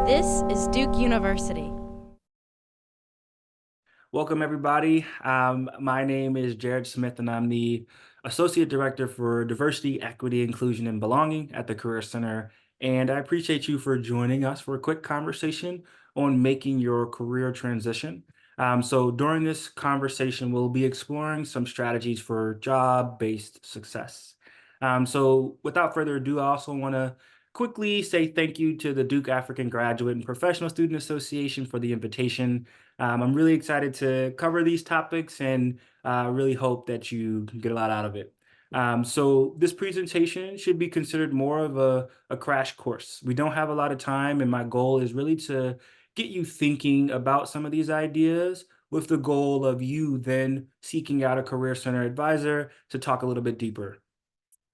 This is Duke University. Welcome, everybody. My name is Jared Smith, and I'm the Associate Director for Diversity, Equity, Inclusion, and Belonging at the Career Center. And I appreciate you for joining us for a quick conversation on making your career transition. So during this conversation, we'll be exploring some strategies for job-based success. So without further ado, I also want to quickly say thank you to the Duke African Graduate and Professional Student Association for the invitation. I'm really excited to cover these topics and really hope that you get a lot out of it. So this presentation should be considered more of a crash course. We don't have a lot of time, and my goal is really to get you thinking about some of these ideas with the goal of you then seeking out a Career Center advisor to talk a little bit deeper.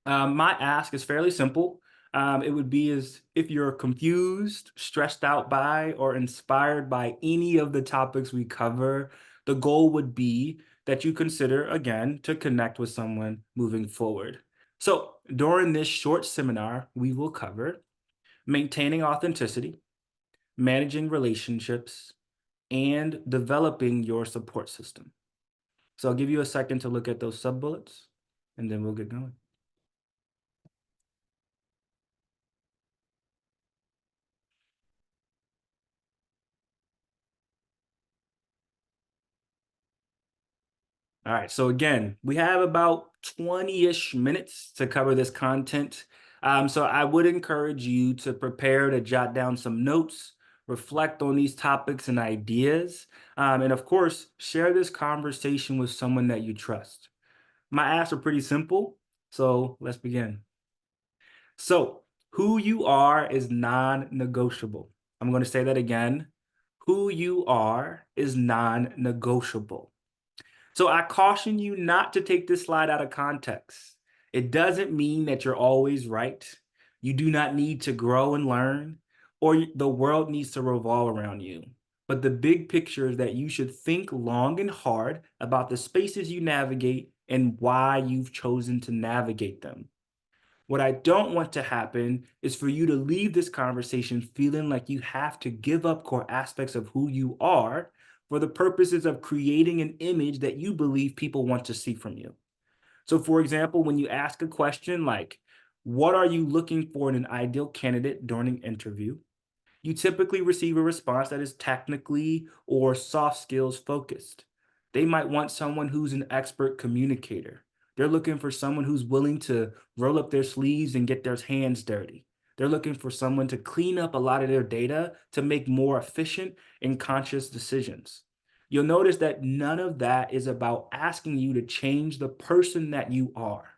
My ask is fairly simple. It would be as if you're confused, stressed out by, or inspired by any of the topics we cover, the goal would be that you consider, again, to connect with someone moving forward. So during this short seminar, we will cover maintaining authenticity, managing relationships, and developing your support system. So I'll give you a second to look at those sub bullets, and then we'll get going. All right, so again, we have about 20-ish minutes to cover this content. So I would encourage you to prepare to jot down some notes, reflect on these topics and ideas, and of course, share this conversation with someone that you trust. My asks are pretty simple, so let's begin. So who you are is non-negotiable. I'm going to say that again. Who you are is non-negotiable. So I caution you not to take this slide out of context. It doesn't mean that you're always right. You do not need to grow and learn, or the world needs to revolve around you. But the big picture is that you should think long and hard about the spaces you navigate and why you've chosen to navigate them. What I don't want to happen is for you to leave this conversation feeling like you have to give up core aspects of who you are for the purposes of creating an image that you believe people want to see from you. So, for example, when you ask a question like, what are you looking for in an ideal candidate during an interview? You typically receive a response that is technically or soft skills focused. They might want someone who's an expert communicator. They're looking for someone who's willing to roll up their sleeves and get their hands dirty. They're looking for someone to clean up a lot of their data to make more efficient and conscious decisions. You'll notice that none of that is about asking you to change the person that you are.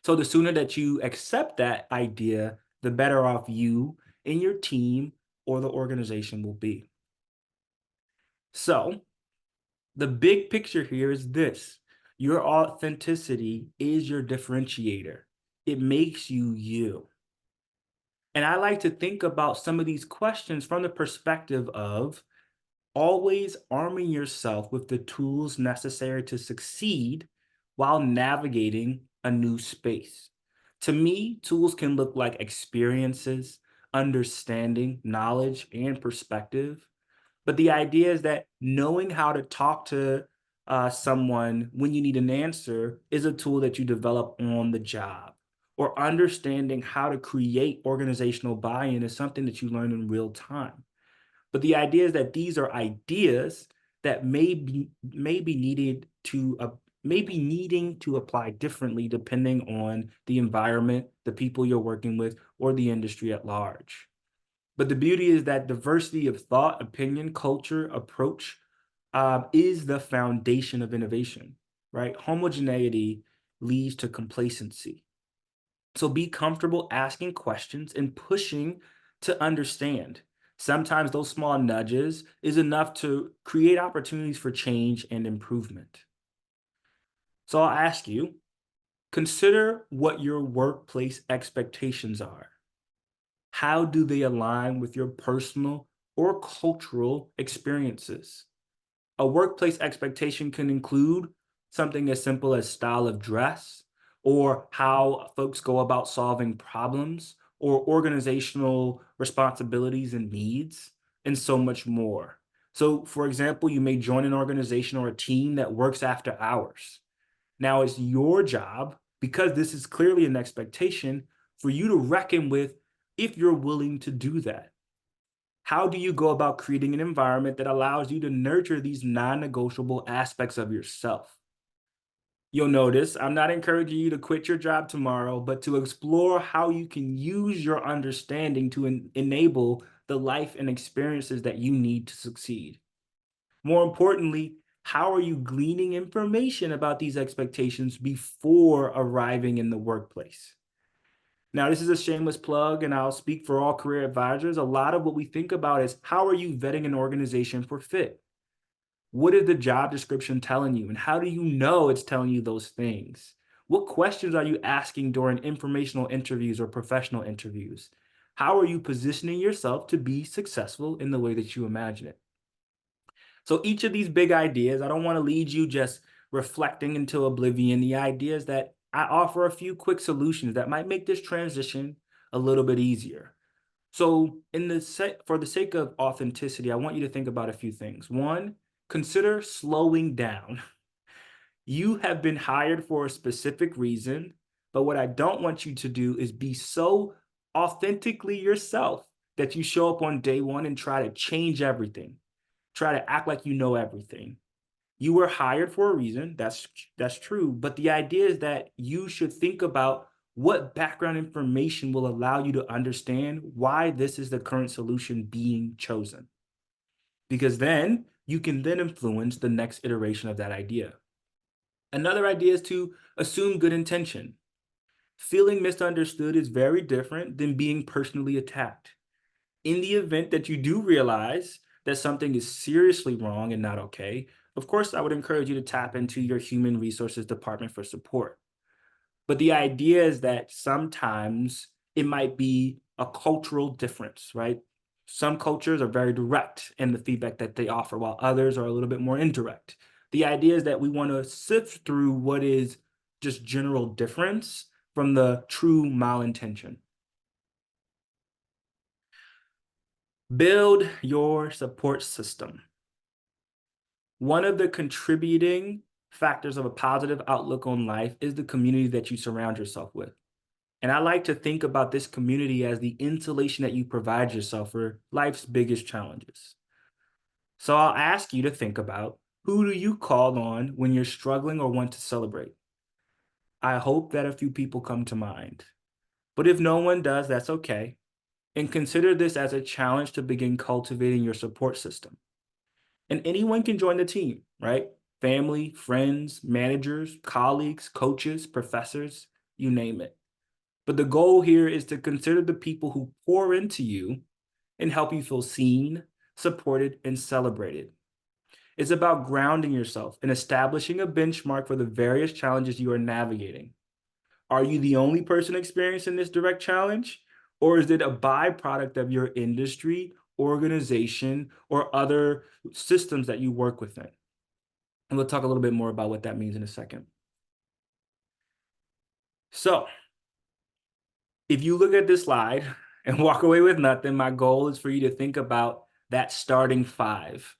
So the sooner that you accept that idea, the better off you and your team or the organization will be. So the big picture here is this. Your authenticity is your differentiator. It makes you you. And I like to think about some of these questions from the perspective of always arming yourself with the tools necessary to succeed while navigating a new space. To me, tools can look like experiences, understanding, knowledge, and perspective. But the idea is that knowing how to talk to someone when you need an answer is a tool that you develop on the job. Or understanding how to create organizational buy-in is something that you learn in real time. But the idea is that these are ideas that may be needed to may be needing to apply differently depending on the environment, the people you're working with, or the industry at large. But the beauty is that diversity of thought, opinion, culture, approach is the foundation of innovation, right? Homogeneity leads to complacency. So be comfortable asking questions and pushing to understand. Sometimes those small nudges is enough to create opportunities for change and improvement. So I'll ask you, consider what your workplace expectations are. How do they align with your personal or cultural experiences? A workplace expectation can include something as simple as style of dress or how folks go about solving problems or organizational responsibilities and needs, and so much more. So, for example, you may join an organization or a team that works after hours. Now, it's your job, because this is clearly an expectation, for you to reckon with if you're willing to do that. How do you go about creating an environment that allows you to nurture these non negotiable aspects of yourself? You'll notice I'm not encouraging you to quit your job tomorrow, but to explore how you can use your understanding to enable the life and experiences that you need to succeed. More importantly, how are you gleaning information about these expectations before arriving in the workplace? Now, this is a shameless plug, and I'll speak for all career advisors. A lot of what we think about is how are you vetting an organization for fit? What is the job description telling you? And how do you know it's telling you those things? What questions are you asking during informational interviews or professional interviews? How are you positioning yourself to be successful in the way that you imagine it? So each of these big ideas, I don't want to lead you just reflecting into oblivion. The idea is that I offer a few quick solutions that might make this transition a little bit easier. So, for the sake of authenticity, I want you to think about a few things. One, consider slowing down. You have been hired for a specific reason, but what I don't want you to do is be so authentically yourself that you show up on day one and try to change everything, try to act like you know everything. You were hired for a reason. That's true. But the idea is that you should think about what background information will allow you to understand why this is the current solution being chosen. Because then you can then influence the next iteration of that idea. Another idea is to assume good intention. Feeling misunderstood is very different than being personally attacked. In the event that you do realize that something is seriously wrong and not okay, of course, I would encourage you to tap into your human resources department for support. But the idea is that sometimes it might be a cultural difference, right? Some cultures are very direct in the feedback that they offer, while others are a little bit more indirect. The idea is that we want to sift through what is just general difference from the true malintention. Build your support system. One of the contributing factors of a positive outlook on life is the community that you surround yourself with. And I like to think about this community as the insulation that you provide yourself for life's biggest challenges. So I'll ask you to think about, who do you call on when you're struggling or want to celebrate? I hope that a few people come to mind. But if no one does, that's okay. And consider this as a challenge to begin cultivating your support system. And anyone can join the team, right? Family, friends, managers, colleagues, coaches, professors, you name it. But the goal here is to consider the people who pour into you and help you feel seen, supported, and celebrated. It's about grounding yourself and establishing a benchmark for the various challenges you are navigating. Are you the only person experiencing this direct challenge? Or is it a byproduct of your industry, organization, or other systems that you work within? And we'll talk a little bit more about what that means in a second. So, if you look at this slide and walk away with nothing, my goal is for you to think about that starting five.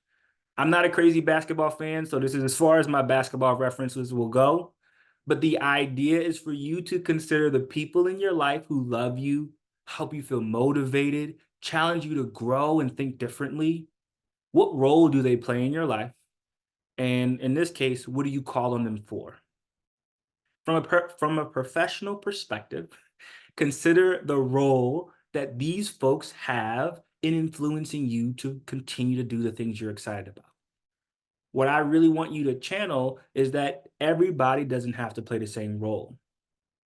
I'm not a crazy basketball fan, so this is as far as my basketball references will go. But the idea is for you to consider the people in your life who love you, help you feel motivated, challenge you to grow and think differently. What role do they play in your life? And in this case, what do you call on them for? From a professional perspective, consider the role that these folks have in influencing you to continue to do the things you're excited about. What I really want you to channel is that everybody doesn't have to play the same role.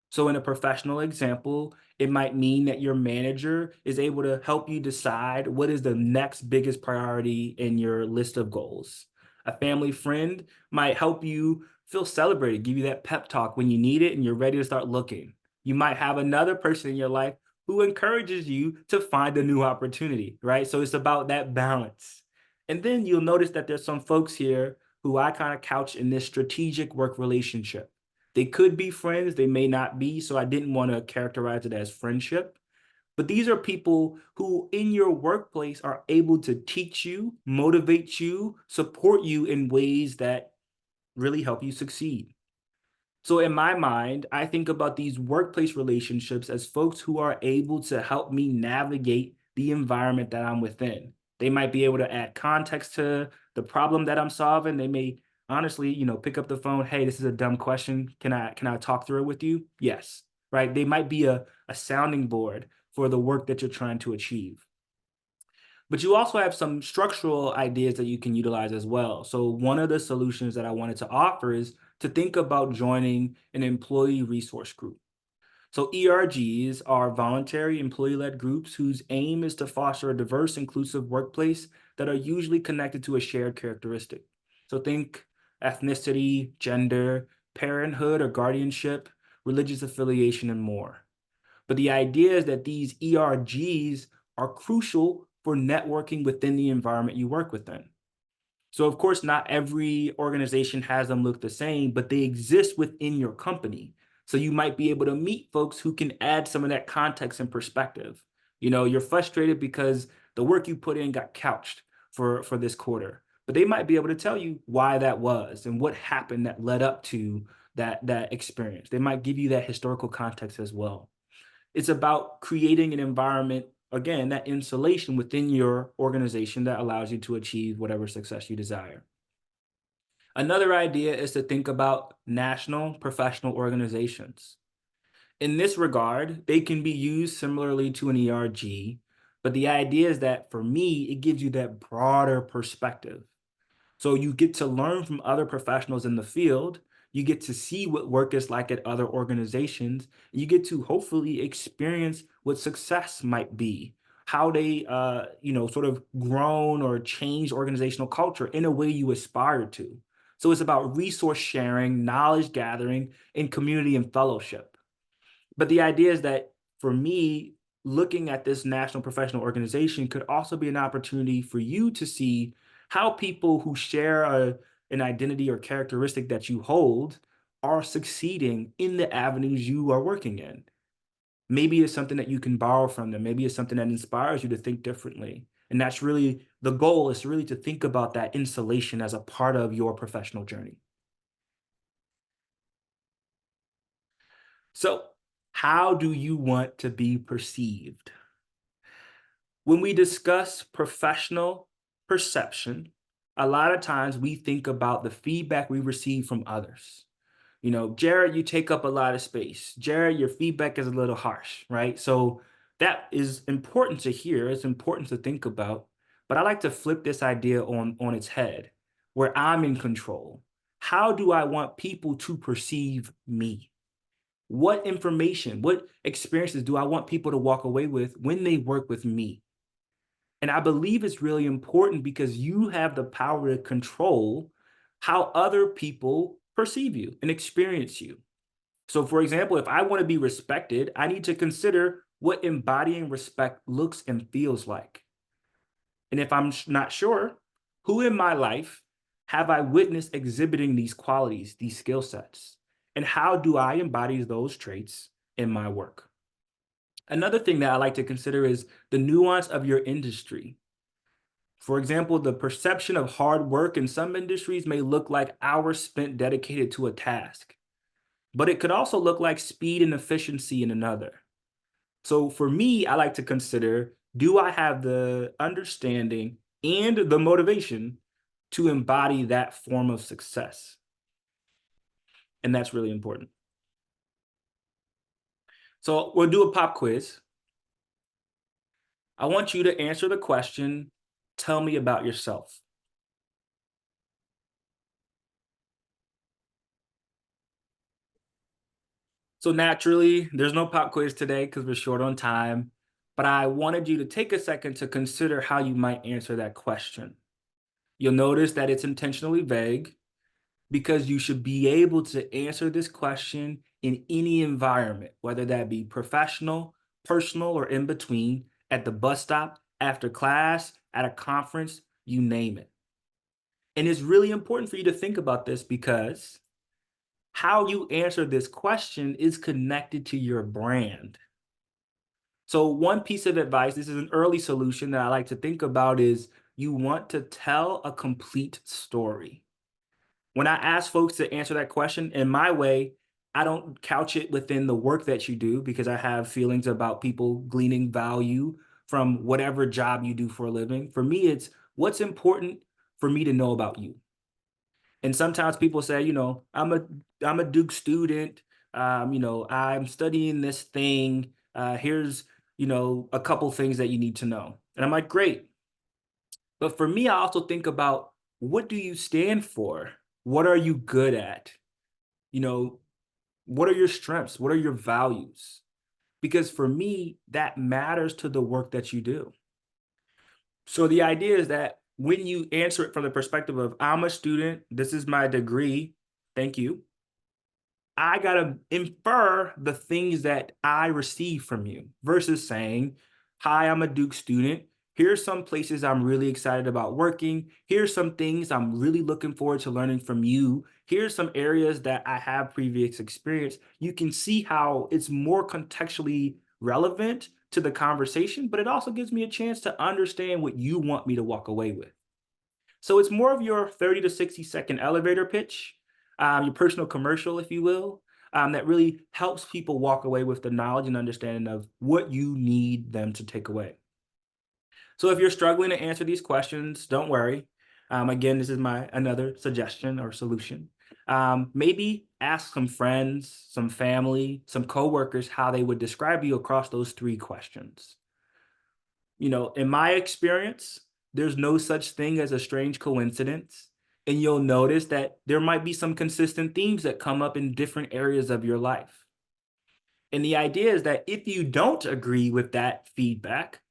So in a professional example, it might mean that your manager is able to help you decide what is the next biggest priority in your list of goals. A family friend might help you feel celebrated, give you that pep talk when you need it and you're ready to start looking. You might have another person in your life who encourages you to find a new opportunity, right? So it's about that balance. And then you'll notice that there's some folks here who I kind of couch in this strategic work relationship. They could be friends, they may not be, so I didn't want to characterize it as friendship. But these are people who in your workplace are able to teach you, motivate you, support you in ways that really help you succeed. So in my mind, I think about these workplace relationships as folks who are able to help me navigate the environment that I'm within. They might be able to add context to the problem that I'm solving. They may honestly, pick up the phone, "Hey, this is a dumb question. Can I talk through it with you?" Yes. Right? They might be a sounding board for the work that you're trying to achieve. But you also have some structural ideas that you can utilize as well. So one of the solutions that I wanted to offer is to think about joining an employee resource group. So ERGs are voluntary employee-led groups whose aim is to foster a diverse, inclusive workplace that are usually connected to a shared characteristic. So think ethnicity, gender, parenthood or guardianship, religious affiliation, and more. But the idea is that these ERGs are crucial for networking within the environment you work within. So, of course, not every organization has them look the same, but they exist within your company. So, you might be able to meet folks who can add some of that context and perspective. You're frustrated because the work you put in got couched for this quarter, but they might be able to tell you why that was and what happened that led up to that experience. They might give you that historical context as well. It's about creating an environment, again, that insulation within your organization that allows you to achieve whatever success you desire. Another idea is to think about national professional organizations. In this regard, they can be used similarly to an ERG, but the idea is that for me, it gives you that broader perspective. So you get to learn from other professionals in the field. You get to see what work is like at other organizations. You get to hopefully experience what success might be, how they, sort of grown or changed organizational culture in a way you aspire to. So it's about resource sharing, knowledge gathering, and community and fellowship. But the idea is that for me, looking at this national professional organization could also be an opportunity for you to see how people who share an identity or characteristic that you hold are succeeding in the avenues you are working in. Maybe it's something that you can borrow from them. Maybe it's something that inspires you to think differently. And that's really the goal, is really to think about that insulation as a part of your professional journey. So, how do you want to be perceived? When we discuss professional perception, a lot of times we think about the feedback we receive from others. Jared, you take up a lot of space. Jared, your feedback is a little harsh, right? So that is important to hear. It's important to think about. But I like to flip this idea on its head, where I'm in control. How do I want people to perceive me? What information, what experiences do I want people to walk away with when they work with me? And I believe it's really important because you have the power to control how other people perceive you and experience you. So, for example, if I want to be respected, I need to consider what embodying respect looks and feels like. And if I'm not sure, who in my life have I witnessed exhibiting these qualities, these skill sets? And how do I embody those traits in my work? Another thing that I like to consider is the nuance of your industry. For example, the perception of hard work in some industries may look like hours spent dedicated to a task, but it could also look like speed and efficiency in another. So for me, I like to consider, do I have the understanding and the motivation to embody that form of success? And that's really important. So we'll do a pop quiz. I want you to answer the question, tell me about yourself. So naturally, there's no pop quiz today because we're short on time, but I wanted you to take a second to consider how you might answer that question. You'll notice that it's intentionally vague because you should be able to answer this question in any environment, whether that be professional, personal, or in between, at the bus stop, after class, at a conference, you name it. And it's really important for you to think about this because how you answer this question is connected to your brand. So one piece of advice, this is an early solution that I like to think about, is you want to tell a complete story. When I ask folks to answer that question in my way, I don't couch it within the work that you do because I have feelings about people gleaning value from whatever job you do for a living. For me, it's what's important for me to know about you. And sometimes people say, I'm a Duke student. I'm studying this thing. Here's, a couple things that you need to know. And I'm like, great. But for me, I also think about, what do you stand for? What are you good at? You know, what are your strengths? What are your values? Because for me, that matters to the work that you do. So the idea is that when you answer it from the perspective of, I'm a student, this is my degree, thank you, I gotta infer the things that I receive from you versus saying, hi, I'm a Duke student. Here's some places I'm really excited about working. Here's some things I'm really looking forward to learning from you. Here's some areas that I have previous experience. You can see how it's more contextually relevant to the conversation, but it also gives me a chance to understand what you want me to walk away with. So it's more of your 30 to 60-second elevator pitch, your personal commercial, if you will, that really helps people walk away with the knowledge and understanding of what you need them to take away. So if you're struggling to answer these questions, don't worry. Again, this is my another suggestion or solution. Maybe ask some friends, some family, some coworkers how they would describe you across those three questions. In my experience, there's no such thing as a strange coincidence. And you'll notice that there might be some consistent themes that come up in different areas of your life. And the idea is that if you don't agree with that feedback,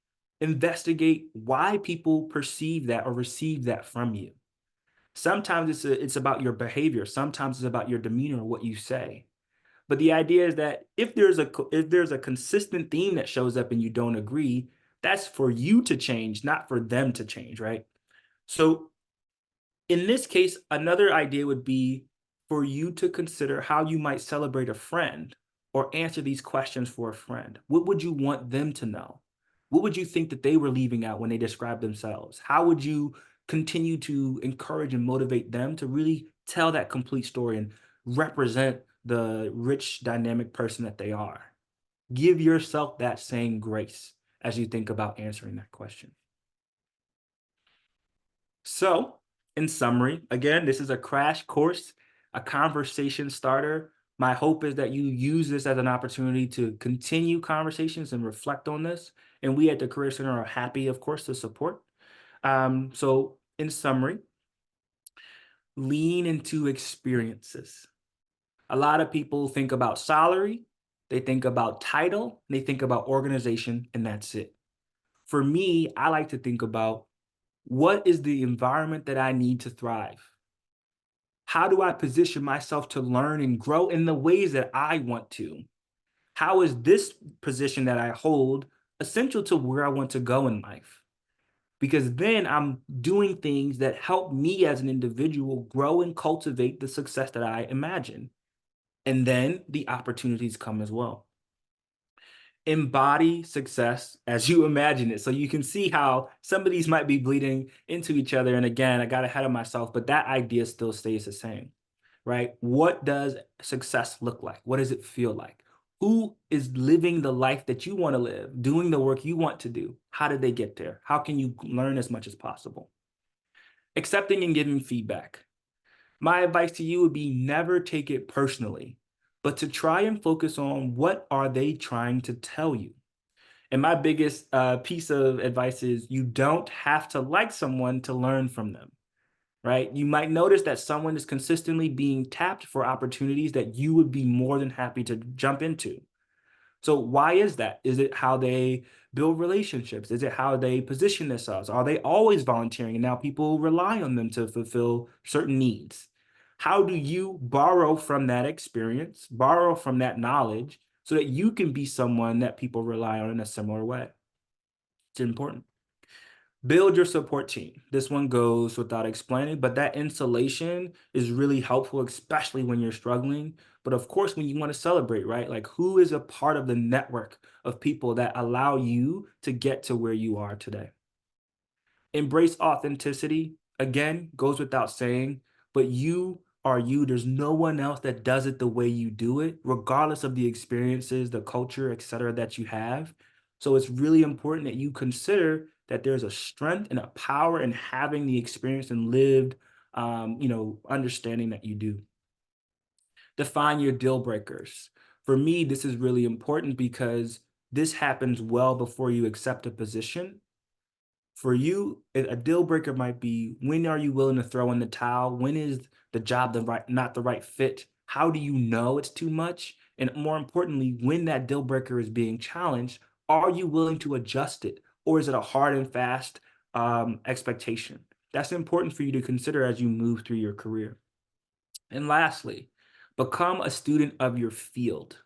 investigate why people perceive that or receive that from you. Sometimes it's about your behavior. Sometimes it's about your demeanor or what you say. But the idea is that if there's a consistent theme that shows up and you don't agree, that's for you to change, not for them to change, right? So in this case, another idea would be for you to consider how you might celebrate a friend or answer these questions for a friend. What would you want them to know? What would you think that they were leaving out when they describe themselves? How would you continue to encourage and motivate them to really tell that complete story and represent the rich, dynamic person that they are? Give yourself that same grace as you think about answering that question. So, in summary, again, this is a crash course, a conversation starter. My hope is that you use this as an opportunity to continue conversations and reflect on this. And we at the Career Center are happy, of course, to support. So, in summary, lean into experiences. A lot of people think about salary, they think about title, they think about organization, and that's it. For me, I like to think about, what is the environment that I need to thrive? How do I position myself to learn and grow in the ways that I want to? How is this position that I hold essential to where I want to go in life? Because then I'm doing things that help me as an individual grow and cultivate the success that I imagine. And then the opportunities come as well. Embody success as you imagine it. So you can see how some of these might be bleeding into each other. And again, I got ahead of myself, but that idea still stays the same, right? What does success look like? What does it feel like? Who is living the life that you want to live, doing the work you want to do? How did they get there? How can you learn as much as possible? Accepting and giving feedback. My advice to you would be, never take it personally, but to try and focus on, what are they trying to tell you? And my biggest piece of advice is, you don't have to like someone to learn from them, right? You might notice that someone is consistently being tapped for opportunities that you would be more than happy to jump into. So why is that? Is it how they build relationships? Is it how they position themselves? Are they always volunteering and now people rely on them to fulfill certain needs? How do you borrow from that experience, borrow from that knowledge so that you can be someone that people rely on in a similar way? It's important. Build your support team. This one goes without explaining, but that insulation is really helpful, especially when you're struggling. But of course, when you want to celebrate, right? Like, who is a part of the network of people that allow you to get to where you are today? Embrace authenticity. Again, goes without saying, but you are you. There's no one else that does it the way you do it, regardless of the experiences, the culture, etc., that you have. So it's really important that you consider that there's a strength and a power in having the experience and lived, understanding that you do. Define your deal breakers. For me, this is really important because this happens well before you accept a position. For you, a deal breaker might be, when are you willing to throw in the towel? When is the job not the right fit? How do you know it's too much? And more importantly, when that deal breaker is being challenged, are you willing to adjust it? Or is it a hard and fast expectation? That's important for you to consider as you move through your career. And lastly, become a student of your field.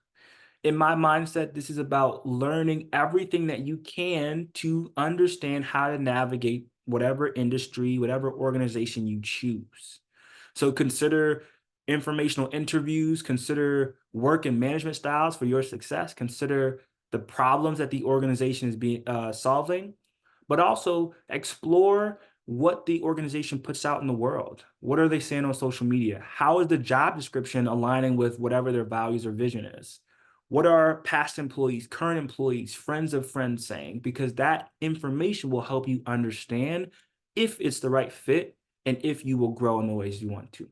In my mindset, this is about learning everything that you can to understand how to navigate whatever industry, whatever organization you choose. So consider informational interviews, consider work and management styles for your success, consider the problems that the organization is being solving, but also explore what the organization puts out in the world. What are they saying on social media? How is the job description aligning with whatever their values or vision is? What are past employees, current employees, friends of friends saying? Because that information will help you understand if it's the right fit and if you will grow in the ways you want to.